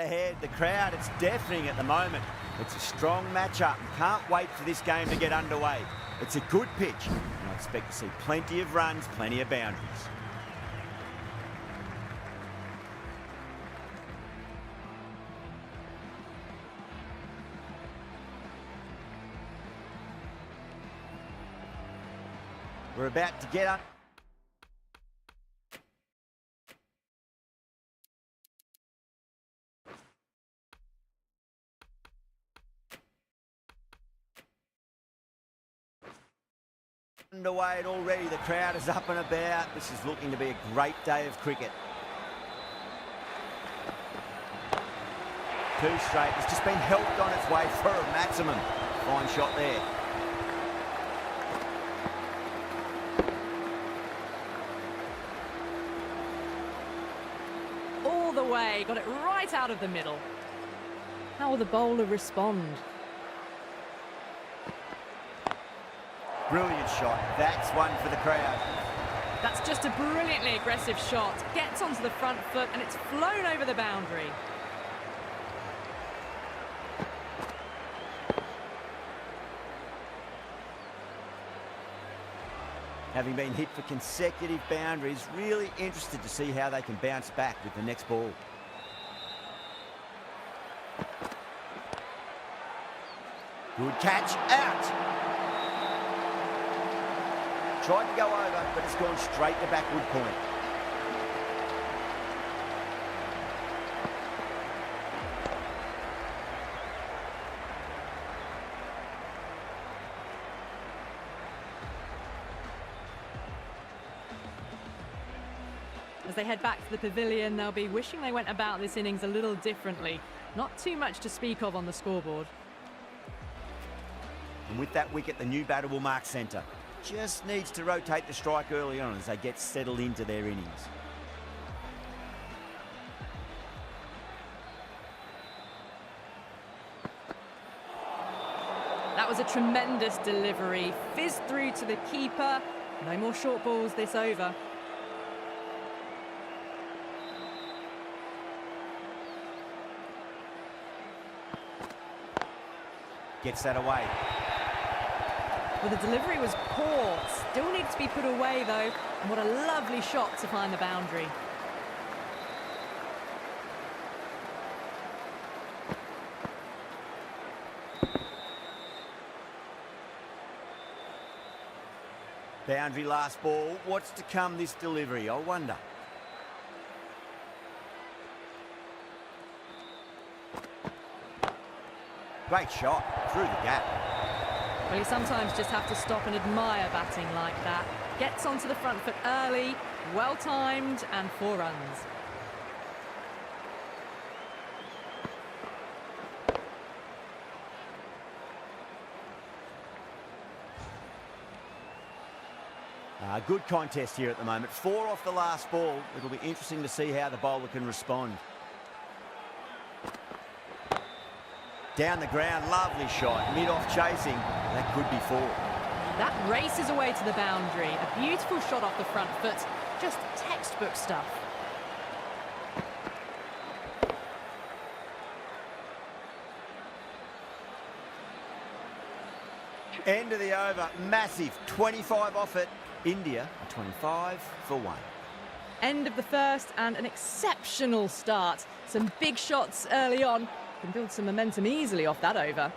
Ahead, the crowd, it's deafening at the moment. It's a strong matchup. Can't wait for this game to get underway. It's a good pitch, and I expect to see plenty of runs, plenty of boundaries. We're about to get underway already. The crowd is up and about. This is looking to be a great day of cricket. Two straight. It's just been helped on its way for a maximum. Fine shot there. All the way, got it right out of the middle. How will the bowler respond? Brilliant shot. That's one for the crowd. That's just a brilliantly aggressive shot. Gets onto the front foot and it's flown over the boundary. Having been hit for consecutive boundaries, really interested to see how they can bounce back with the next ball. Good catch, out! Tried to go over, but it's gone straight to backward point. As they head back to the pavilion, they'll be wishing they went about this innings a little differently. Not too much to speak of on the scoreboard. And with that wicket, the new batter will mark centre. Just needs to rotate the strike early on as they get settled into their innings. That was a tremendous delivery. Fizzed through to the keeper. No more short balls this over. Gets that away. Well, the delivery was poor. Still needs to be put away, though. And what a lovely shot to find the boundary. Boundary last ball. What's to come this delivery, I wonder. Great shot through the gap. Well, you sometimes just have to stop and admire batting like that. Gets onto the front foot early, well-timed, and 4 runs. Good contest here at the moment. 4 off the last ball. It'll be interesting to see how the bowler can respond. Down the ground, lovely shot. Mid-off chasing. That could be 4. That races away to the boundary. A beautiful shot off the front foot. Just textbook stuff. End of the over. Massive. 25 off it. India, 25 for 1. End of the first and an exceptional start. Some big shots early on. Can build some momentum easily off that over.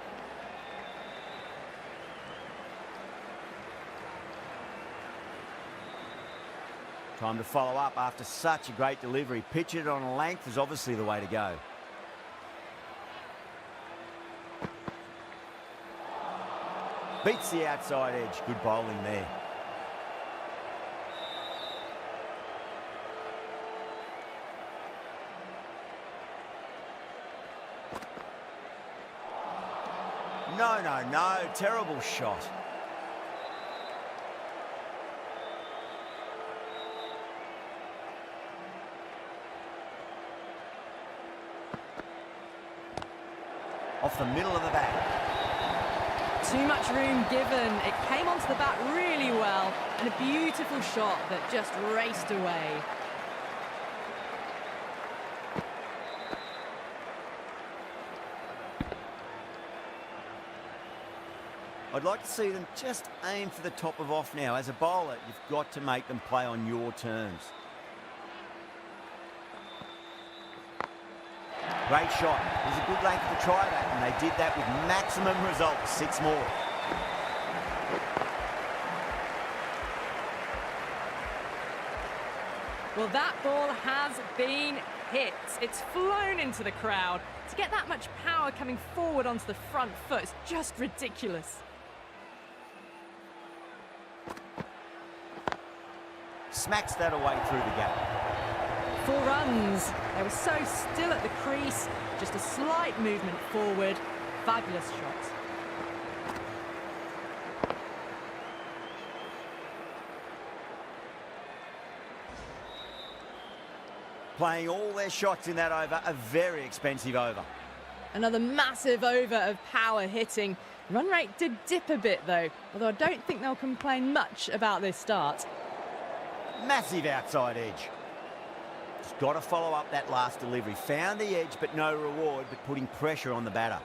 Time to follow up after such a great delivery. Pitch it on a length is obviously the way to go. Beats the outside edge. Good bowling there. No. Terrible shot. Off the middle of the bat. Too much room given. It came onto the bat really well. And a beautiful shot that just raced away. I'd like to see them just aim for the top of off now. As a bowler, you've got to make them play on your terms. Great shot. There's a good length to try that, and they did that with maximum results. 6 more. Well, that ball has been hit. It's flown into the crowd. To get that much power coming forward onto the front foot is just ridiculous. Smacks that away through the gap. 4 runs. They were so still at the crease. Just a slight movement forward. Fabulous shot. Playing all their shots in that over, a very expensive over. Another massive over of power hitting. Run rate did dip a bit though, although I don't think they'll complain much about this start. Massive outside edge. Just got to follow up that last delivery. Found the edge, but no reward, but putting pressure on the batter.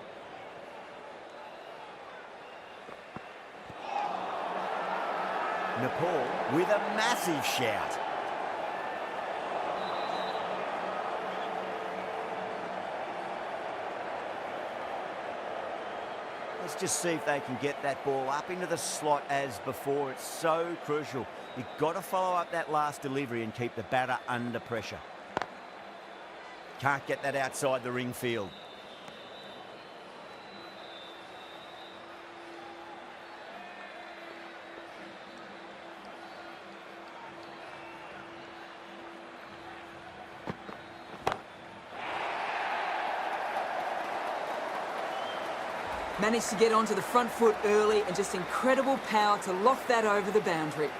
Nepal with a massive shout. Let's just see if they can get that ball up into the slot as before. It's so crucial. You've got to follow up that last delivery and keep the batter under pressure. Can't get that outside the ring field. Managed to get onto the front foot early and just incredible power to loft that over the boundary.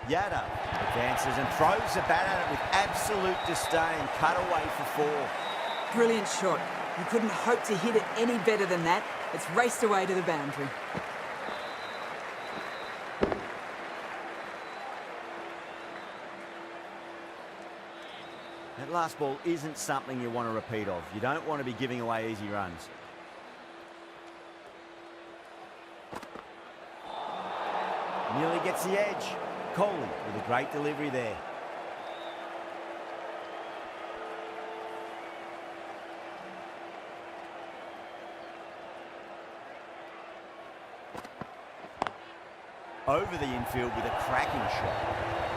Yada advances and throws the bat at it with absolute disdain. Cut away for 4. Brilliant shot. You couldn't hope to hit it any better than that. It's raced away to the boundary. That last ball isn't something you want to repeat of. You don't want to be giving away easy runs. Nearly gets the edge. Kohli with a great delivery there. Over the infield with a cracking shot.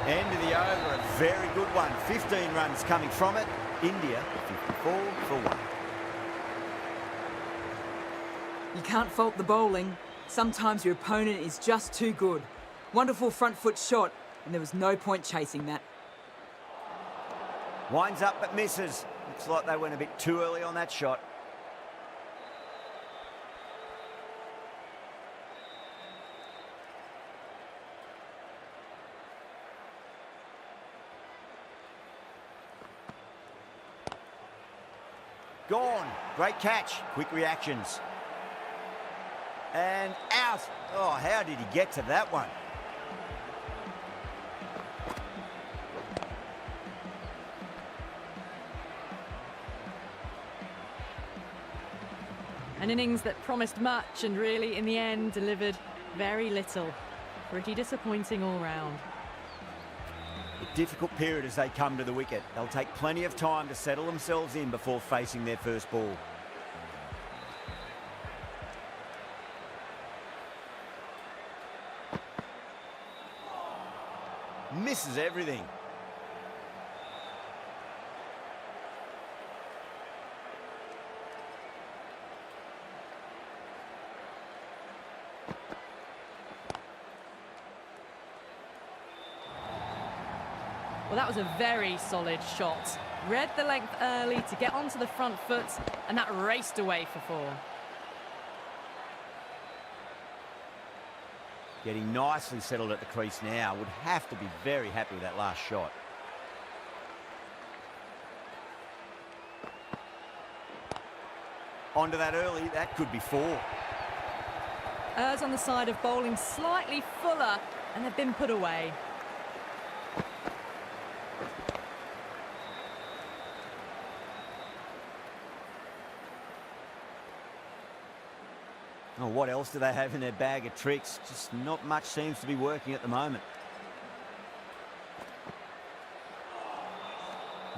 End of the over, a very good one. 15 runs coming from it. India 54 for 1. You can't fault the bowling. Sometimes your opponent is just too good. Wonderful front foot shot, and there was no point chasing that. Winds up but misses. Looks like they went a bit too early on that shot. Gone. Great catch. Quick reactions. And out. Oh, how did he get to that one? An innings that promised much and really, in the end, delivered very little. Pretty disappointing all round. A difficult period as they come to the wicket. They'll take plenty of time to settle themselves in before facing their first ball. Misses everything. Well, that was a very solid shot. Read the length early to get onto the front foot, and that raced away for 4. Getting nicely settled at the crease now. Would have to be very happy with that last shot. Onto that early, that could be 4. Errs on the side of bowling slightly fuller, and they've been put away. Oh, what else do they have in their bag of tricks? Just not much seems to be working at the moment.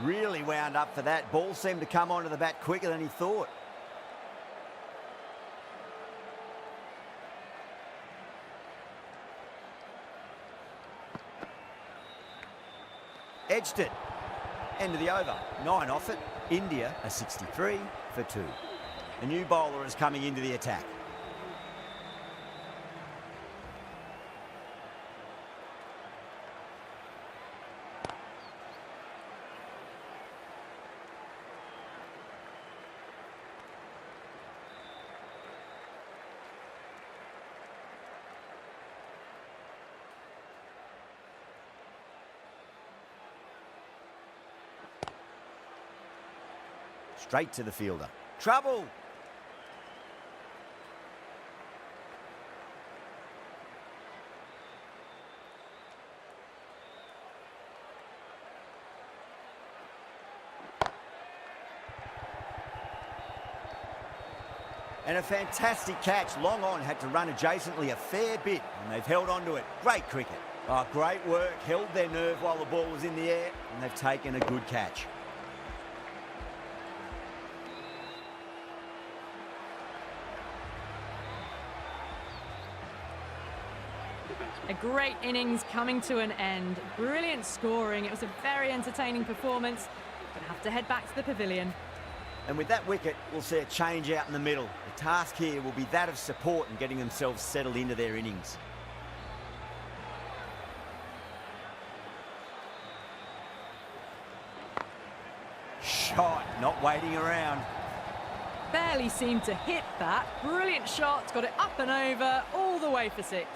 Really wound up for that. Ball seemed to come onto the bat quicker than he thought. Edged it. End of the over. 9 off it. India a 63 for 2. A new bowler is coming into the attack. Straight to the fielder. Trouble! And a fantastic catch. Long on had to run adjacently a fair bit, and they've held on to it. Great cricket. Oh, great work. Held their nerve while the ball was in the air, and they've taken a good catch. A great innings coming to an end. Brilliant scoring. It was a very entertaining performance. But have to head back to the pavilion. And with that wicket, we'll see a change out in the middle. The task here will be that of support and getting themselves settled into their innings. Shot, not waiting around. Barely seemed to hit that. Brilliant shot. Got it up and over, all the way for 6.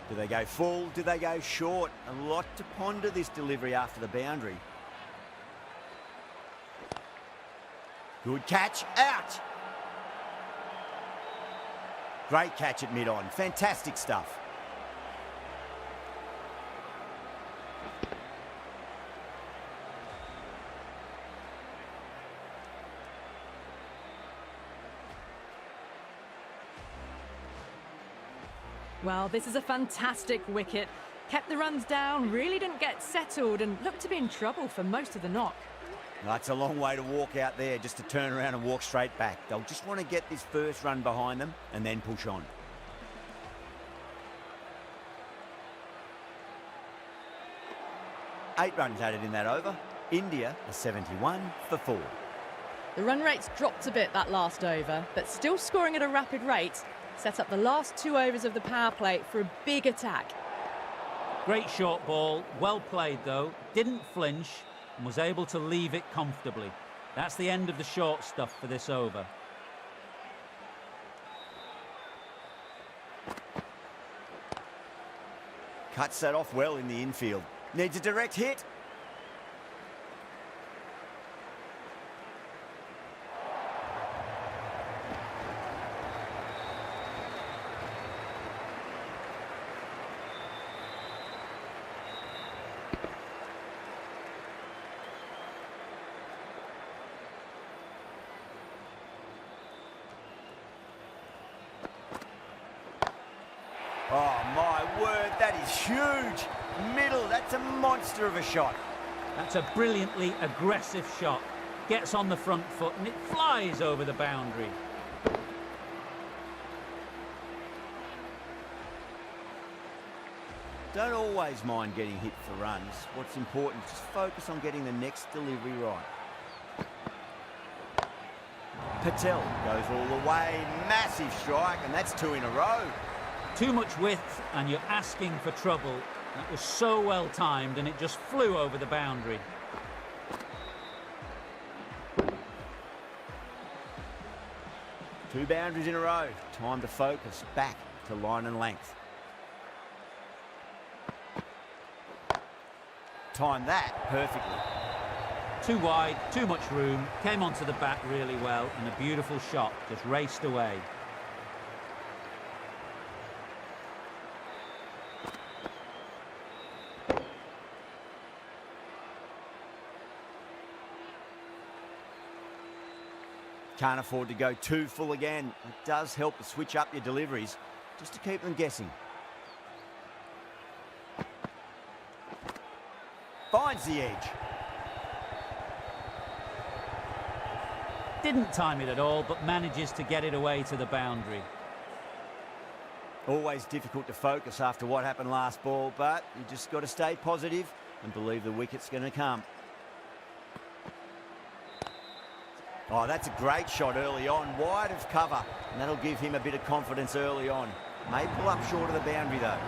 Do they go full? Do they go short? A lot to ponder this delivery after the boundary. Good catch, out! Great catch at mid-on, fantastic stuff. Well, this is a fantastic wicket. Kept the runs down, really didn't get settled and looked to be in trouble for most of the knock. That's a long way to walk out there just to turn around and walk straight back. They'll just want to get this first run behind them and then push on. Eight runs added in that over. India a 71 for 4. The run rate's dropped a bit that last over, but still scoring at a rapid rate. Set up the last 2 overs of the power play for a big attack. Great short ball, well played though, didn't flinch and was able to leave it comfortably. That's the end of the short stuff for this over. Cuts that off well in the infield. Needs a direct hit. Oh, my word, that is huge. Middle, that's a monster of a shot. That's a brilliantly aggressive shot. Gets on the front foot and it flies over the boundary. Don't always mind getting hit for runs. What's important is just focus on getting the next delivery right. Patel goes all the way. Massive strike, and that's 2 in a row. Too much width and you're asking for trouble. That was so well timed and it just flew over the boundary. Two boundaries in a row. Time to focus. Back to line and length. Time that perfectly. Too wide, too much room, came onto the bat really well and a beautiful shot just raced away. Can't afford to go too full again. It does help to switch up your deliveries, just to keep them guessing. Finds the edge. Didn't time it at all, but manages to get it away to the boundary. Always difficult to focus after what happened last ball, but you just got to stay positive and believe the wicket's going to come. Oh, that's a great shot early on, wide of cover, and that'll give him a bit of confidence early on. May pull up short of the boundary though.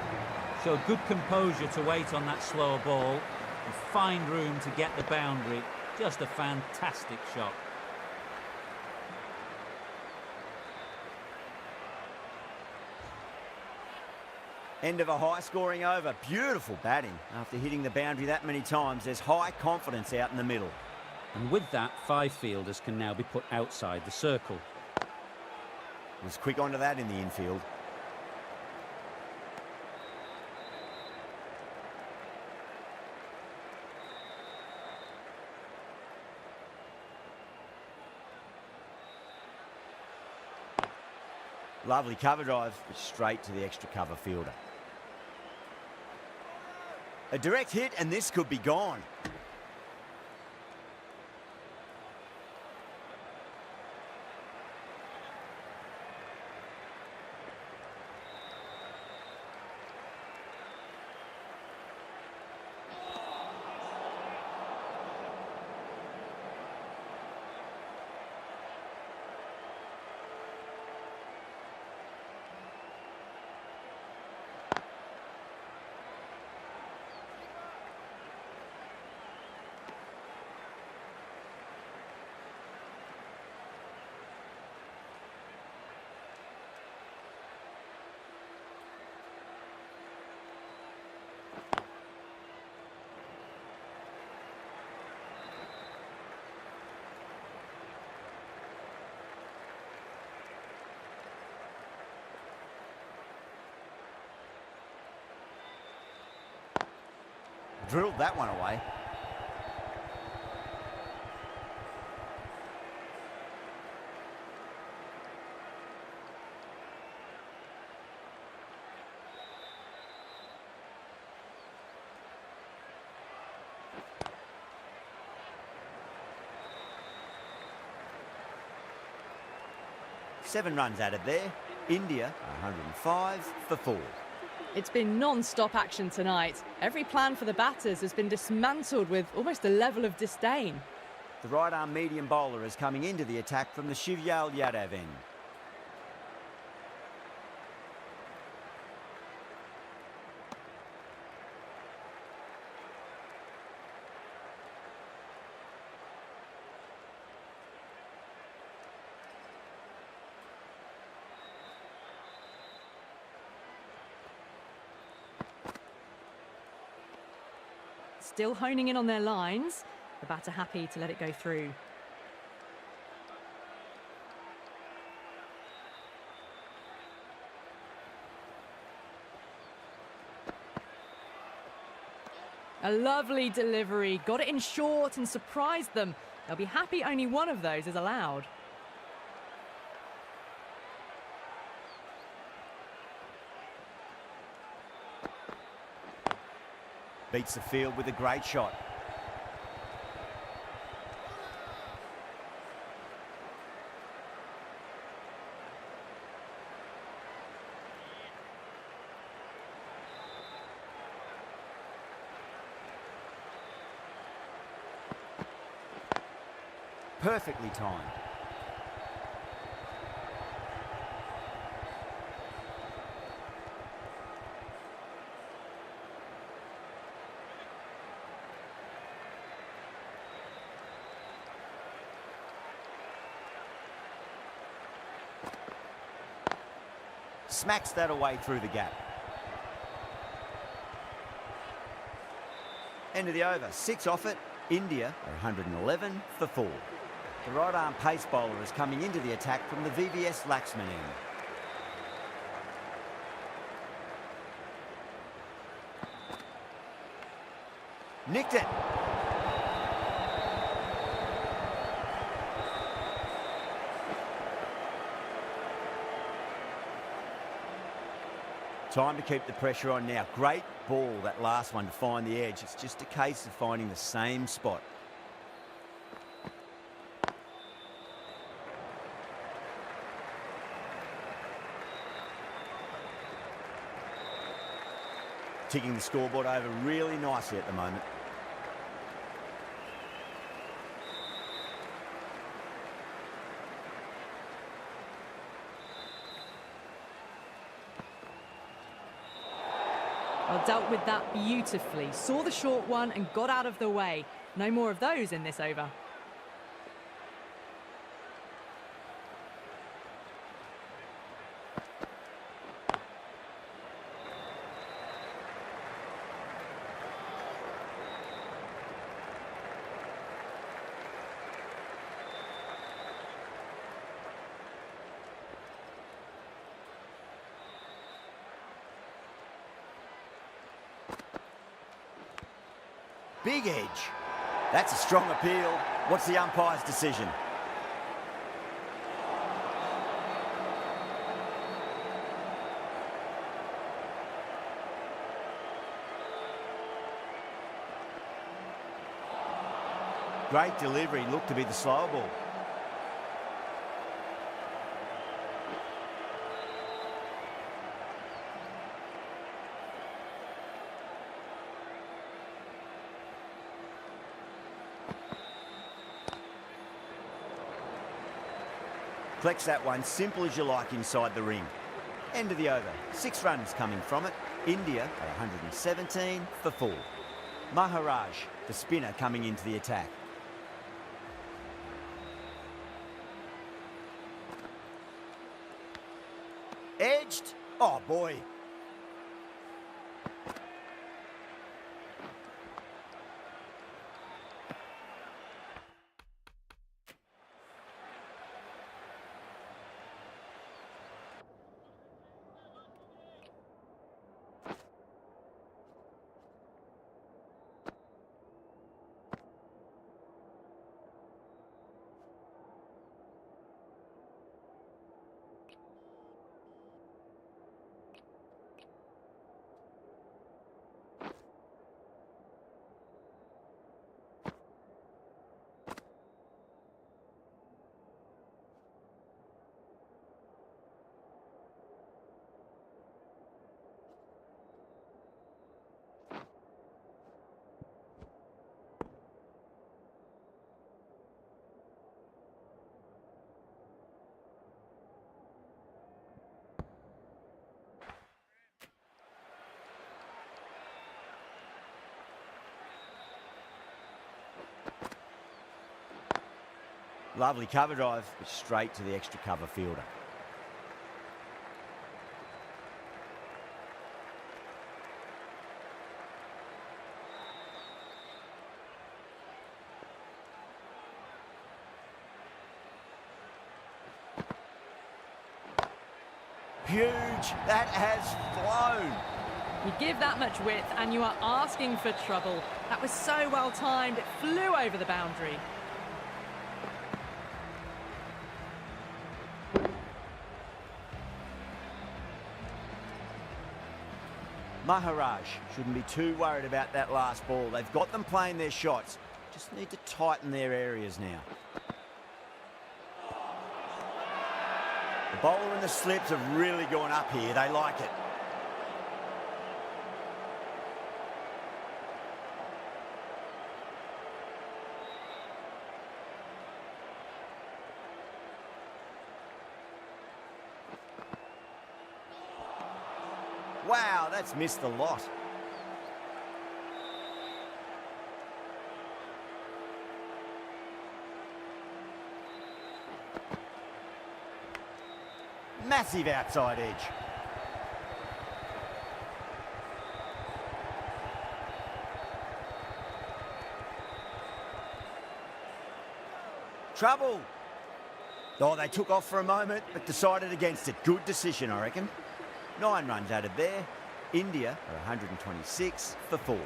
Showed good composure to wait on that slower ball and find room to get the boundary. Just a fantastic shot. End of a high-scoring over. Beautiful batting. After hitting the boundary that many times, there's high confidence out in the middle. And with that, 5 fielders can now be put outside the circle. Was quick onto that in the infield. Lovely cover drive, straight to the extra cover fielder. A direct hit and this could be gone. Drilled that one away. Seven runs added there. India, 105 for 4. It's been non-stop action tonight. Every plan for the batters has been dismantled with almost a level of disdain. The right-arm medium bowler is coming into the attack from the Shivyal Yadav end. Still honing in on their lines. The batter happy to let it go through. A lovely delivery. Got it in short and surprised them. They'll be happy only one of those is allowed. Beats the field with a great shot. Perfectly timed. Smacks that away through the gap. End of the over, 6 off it. India are 111 for 4. The right-arm pace bowler is coming into the attack from the VVS Laxman end. Nicked it. Time to keep the pressure on now. Great ball, that last one, to find the edge. It's just a case of finding the same spot. Ticking the scoreboard over really nicely at the moment. Well, dealt with that beautifully. Saw the short one and got out of the way. No more of those in this over. Big edge. That's a strong appeal. What's the umpire's decision? Great delivery. Looked to be the slower ball. Collects that one, simple as you like, inside the ring. End of the over. 6 runs coming from it. India at 117 for 4. Maharaj, the spinner, coming into the attack. Edged. Oh, boy. Lovely cover drive, but straight to the extra cover fielder. Huge, that has flown. You give that much width and you are asking for trouble. That was so well timed, it flew over the boundary. Maharaj shouldn't be too worried about that last ball. They've got them playing their shots. Just need to tighten their areas now. The bowler and the slips have really gone up here. They like it. Wow, that's missed a lot. Massive outside edge. Trouble. Oh, they took off for a moment, but decided against it. Good decision, I reckon. 9 runs added there. India are 126 for 4.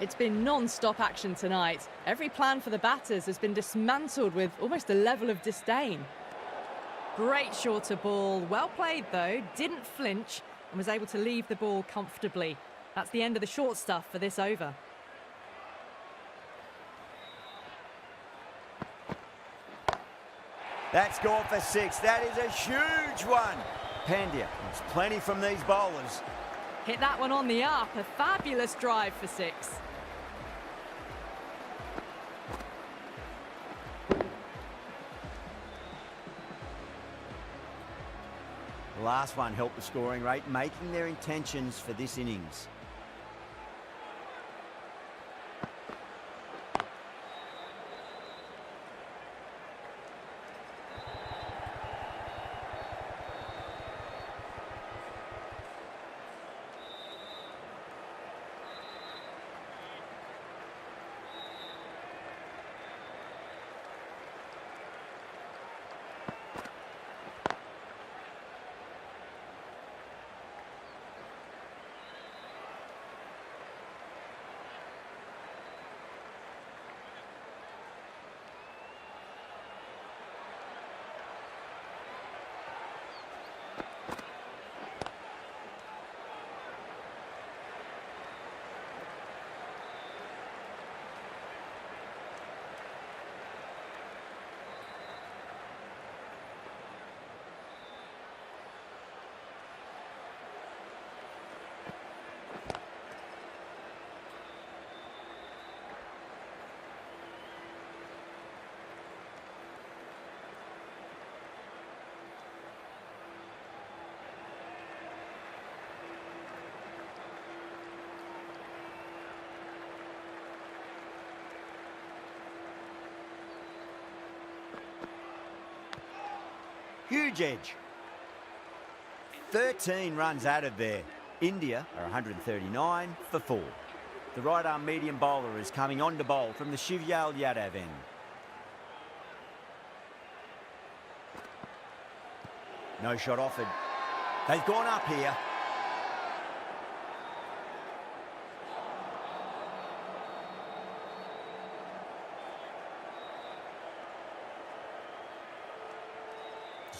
It's been non-stop action tonight. Every plan for the batters has been dismantled with almost a level of disdain. Great shorter ball. Well played, though. Didn't flinch. and was able to leave the ball comfortably. That's the end of the short stuff for this over. That's gone for 6. That is a huge one. Pandya wants plenty from these bowlers. Hit that one on the up. A fabulous drive for 6. The last one helped the scoring rate, making their intentions for this innings. Huge edge. 13 runs added there. India are 139 for 4. The right-arm medium bowler is coming on to bowl from the Shivyal Yadav end. No shot offered. They've gone up here.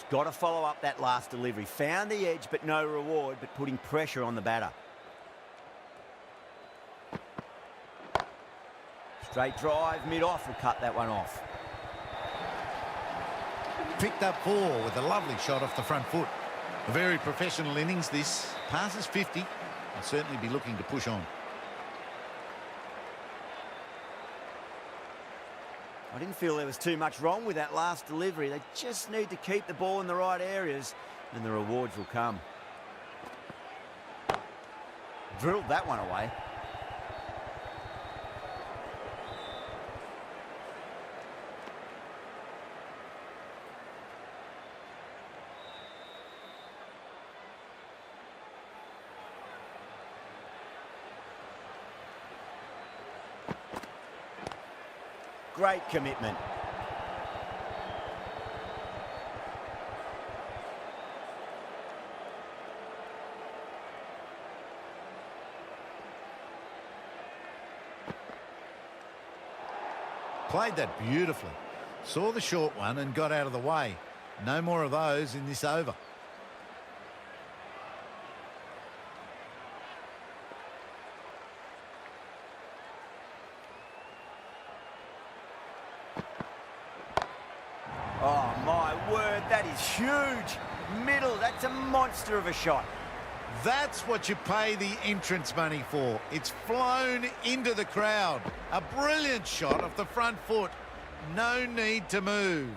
Got to follow up that last delivery. Found the edge, but no reward, but putting pressure on the batter. Straight drive, mid-off will cut that one off. Picked up 4 with a lovely shot off the front foot. A very professional innings this. Passes 50. I'll certainly be looking to push on. I didn't feel there was too much wrong with that last delivery. They just need to keep the ball in the right areas and the rewards will come. Drilled that one away. Great commitment. Played that beautifully. Saw the short one and got out of the way. No more of those in this over. Oh, my word, that is huge. Middle, that's a monster of a shot. That's what you pay the entrance money for. It's flown into the crowd. A brilliant shot off the front foot. No need to move.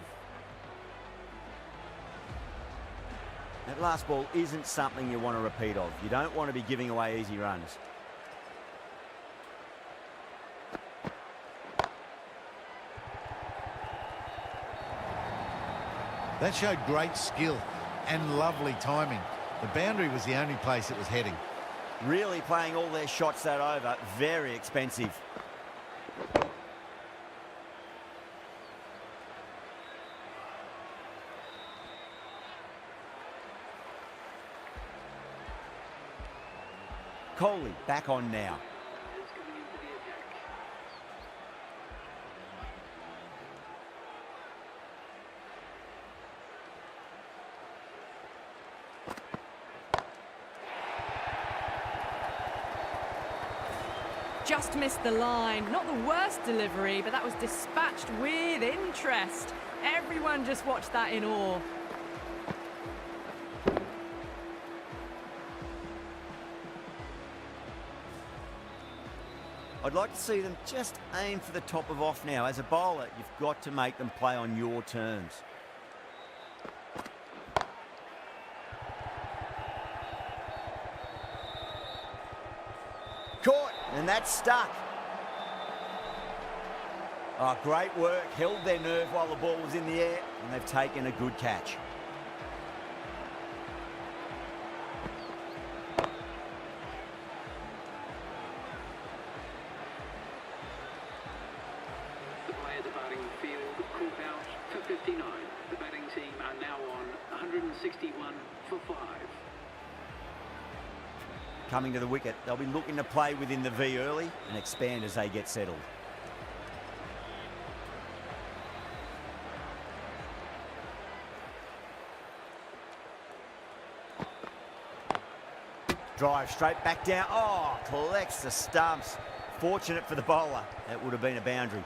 That last ball isn't something you want to repeat of. You don't want to be giving away easy runs. That showed great skill and lovely timing. The boundary was the only place it was heading. Really playing all their shots that over. Very expensive. Kohli back on now. just missed the line. Not the worst delivery, but that was dispatched with interest. Everyone just watched that in awe. I'd like to see them just aim for the top of off now. As a bowler, you've got to make them play on your terms. Caught, and that's stuck. Oh, great work. Held their nerve while the ball was in the air, and they've taken a good catch. The players are batting field caught out for 59. The batting team are now on 161 for 5. Coming to the wicket, they'll be looking to play within the V early and expand as they get settled. Drive straight back down. Oh, collects the stumps. Fortunate for the bowler. That would have been a boundary.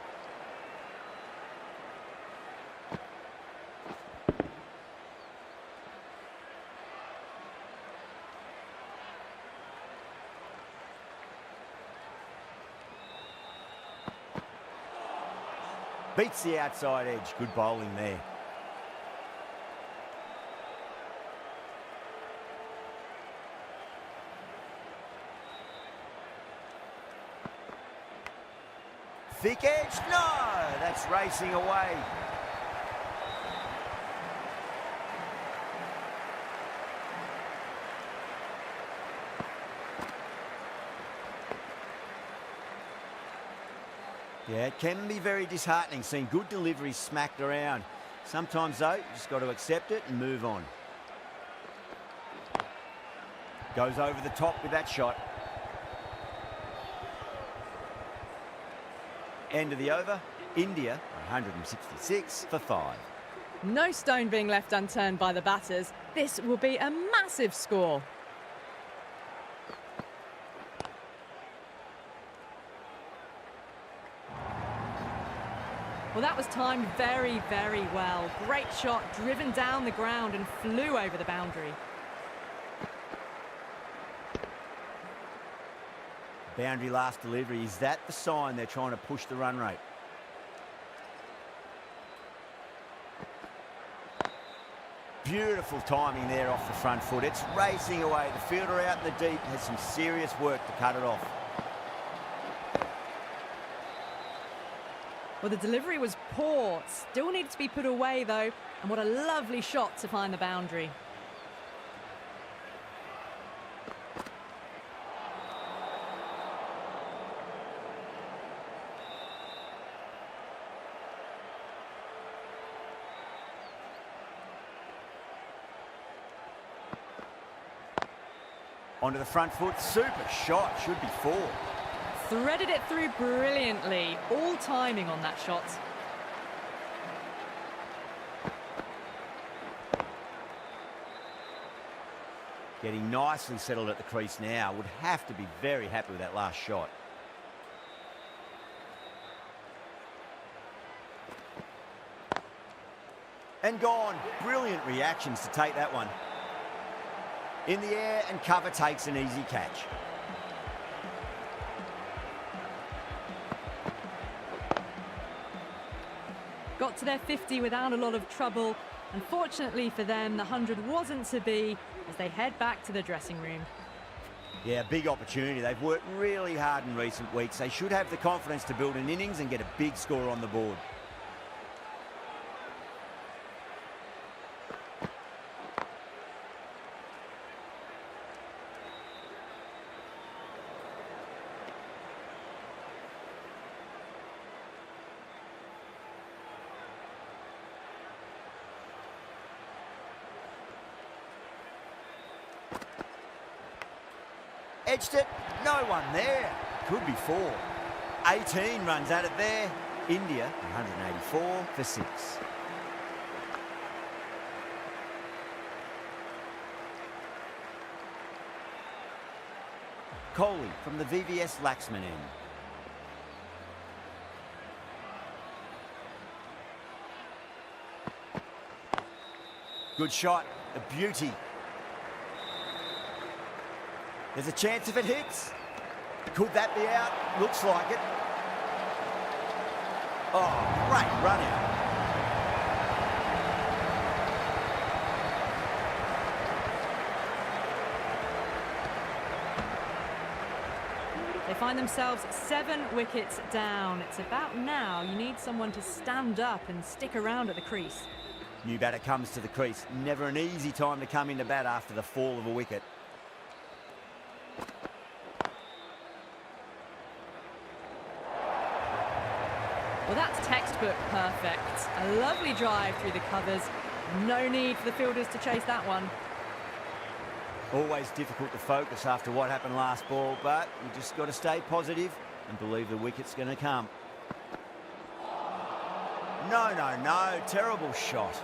Beats the outside edge. Good bowling there. Thick edge? No! That's racing away. Yeah, it can be very disheartening seeing good deliveries smacked around. Sometimes, though, you just got to accept it and move on. Goes over the top with that shot. End of the over. India, 166 for 5. No stone being left unturned by the batters. This will be a massive score. Well, that was timed very, very well. Great shot, driven down the ground and flew over the boundary. Boundary last delivery. Is that the sign they're trying to push the run rate? Beautiful timing there off the front foot. It's racing away. The fielder out in the deep has some serious work to cut it off. Well, the delivery was poor. Still needed to be put away, though. And what a lovely shot to find the boundary. Onto the front foot. Super shot. Should be 4. Threaded it through brilliantly. All timing on that shot. Getting nicely settled at the crease now. Would have to be very happy with that last shot. And gone. Brilliant reactions to take that one. In the air, and cover takes an easy catch. Got to their 50 without a lot of trouble. Unfortunately for them, the 100 wasn't to be as they head back to the dressing room. Yeah, big opportunity. They've worked really hard in recent weeks. They should have the confidence to build an innings and get a big score on the board. Edged it, no one there. Could be 4. 18 runs at it there. India, 184 for 6. Kohli from the VVS Laxman end. Good shot, a beauty. There's a chance if it hits. Could that be out? Looks like it. Oh, great run out. They find themselves 7 wickets down. It's about now you need someone to stand up and stick around at the crease. New batter comes to the crease. Never an easy time to come into bat after the fall of a wicket. Well, that's textbook perfect. A lovely drive through the covers. No need for the fielders to chase that one. Always difficult to focus after what happened last ball, but you just got to stay positive and believe the wicket's going to come. No, terrible shot.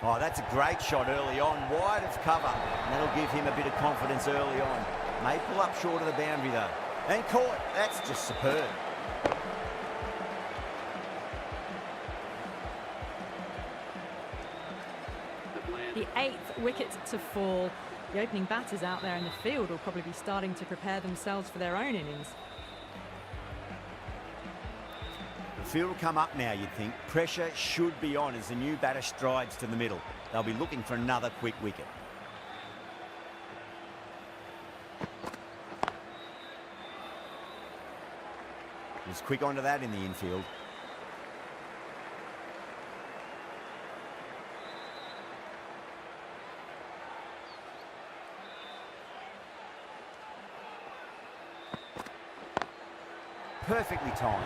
Oh, that's a great shot early on, wide of cover. And that'll give him a bit of confidence early on. May pull up short of the boundary though. And caught. That's just superb. The 8th wicket to fall. The opening batters out there in the field will probably be starting to prepare themselves for their own innings. The field will come up now, you'd think. Pressure should be on as the new batter strides to the middle. They'll be looking for another quick wicket. He's quick onto that in the infield. Perfectly timed.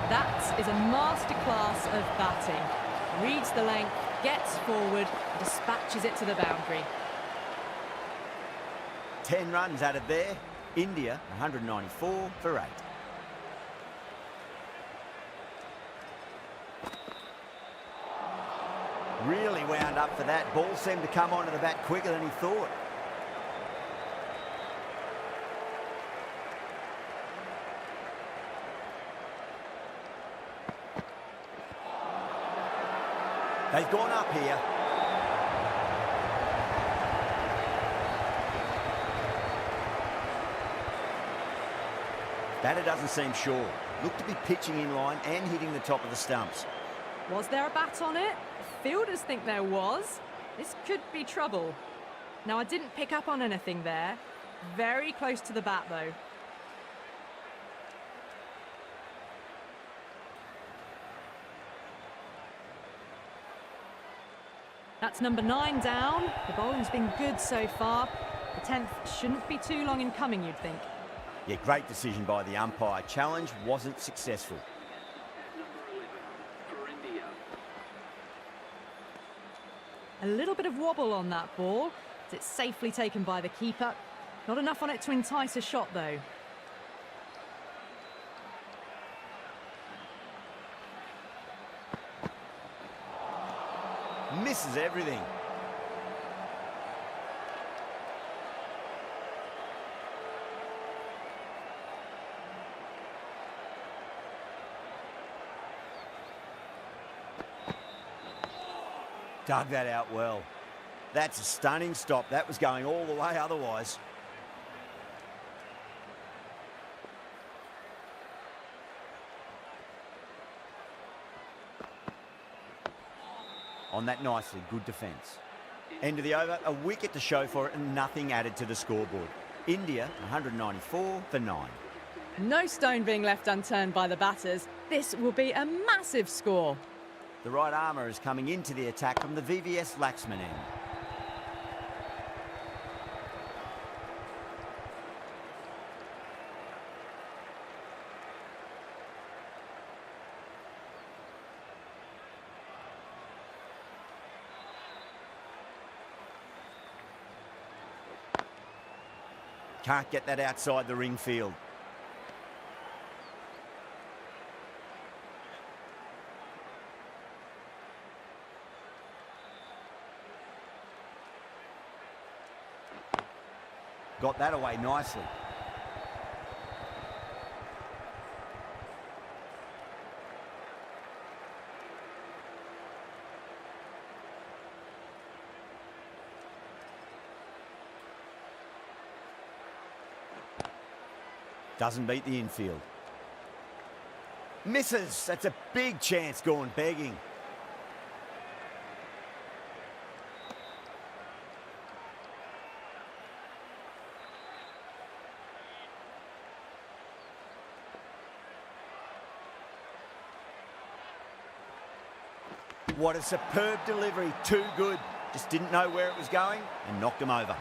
That is a masterclass of batting. Reads the length, gets forward, dispatches it to the boundary. 10 runs added there. India 194 for 8. Really wound up for that. Ball seemed to come onto the bat quicker than he thought. They've gone up here. Batter doesn't seem sure. Looked to be pitching in line and hitting the top of the stumps. Was there a bat on it? Fielders think there was. This could be trouble. Now, I didn't pick up on anything there. Very close to the bat, though. That's number 9 down. The bowling's been good so far. The 10th shouldn't be too long in coming, you'd think. Yeah, great decision by the umpire. Challenge wasn't successful. Number 11 for India. A little bit of wobble on that ball. It's safely taken by the keeper. Not enough on it to entice a shot, though. Misses everything. Dug that out well. That's a stunning stop. That was going all the way otherwise. On that nicely, good defence. End of the over, a wicket to show for it and nothing added to the scoreboard. India 194 for 9. No stone being left unturned by the batters. This will be a massive score. The right armour is coming into the attack from the VVS Laxman end. Can't get that outside the ring field. Got that away nicely. Doesn't beat the infield. Misses. That's a big chance gone begging. What a superb delivery. Too good. Just didn't know where it was going and knocked him over.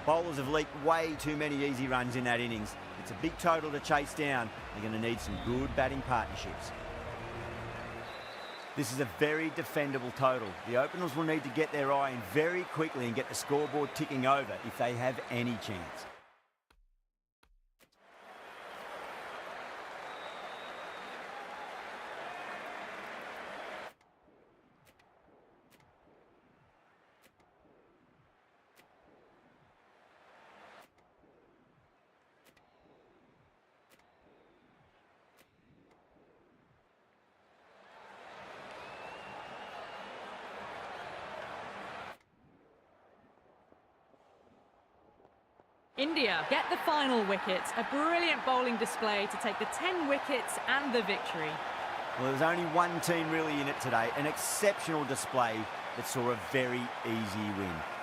Bowlers have leaked way too many easy runs in that innings. It's a big total to chase down. They're going to need some good batting partnerships. This is a very defendable total. The openers will need to get their eye in very quickly and get the scoreboard ticking over if they have any chance. India get the final wicket. A brilliant bowling display to take the 10 wickets and the victory. Well, there's only one team really in it today. An exceptional display that saw a very easy win.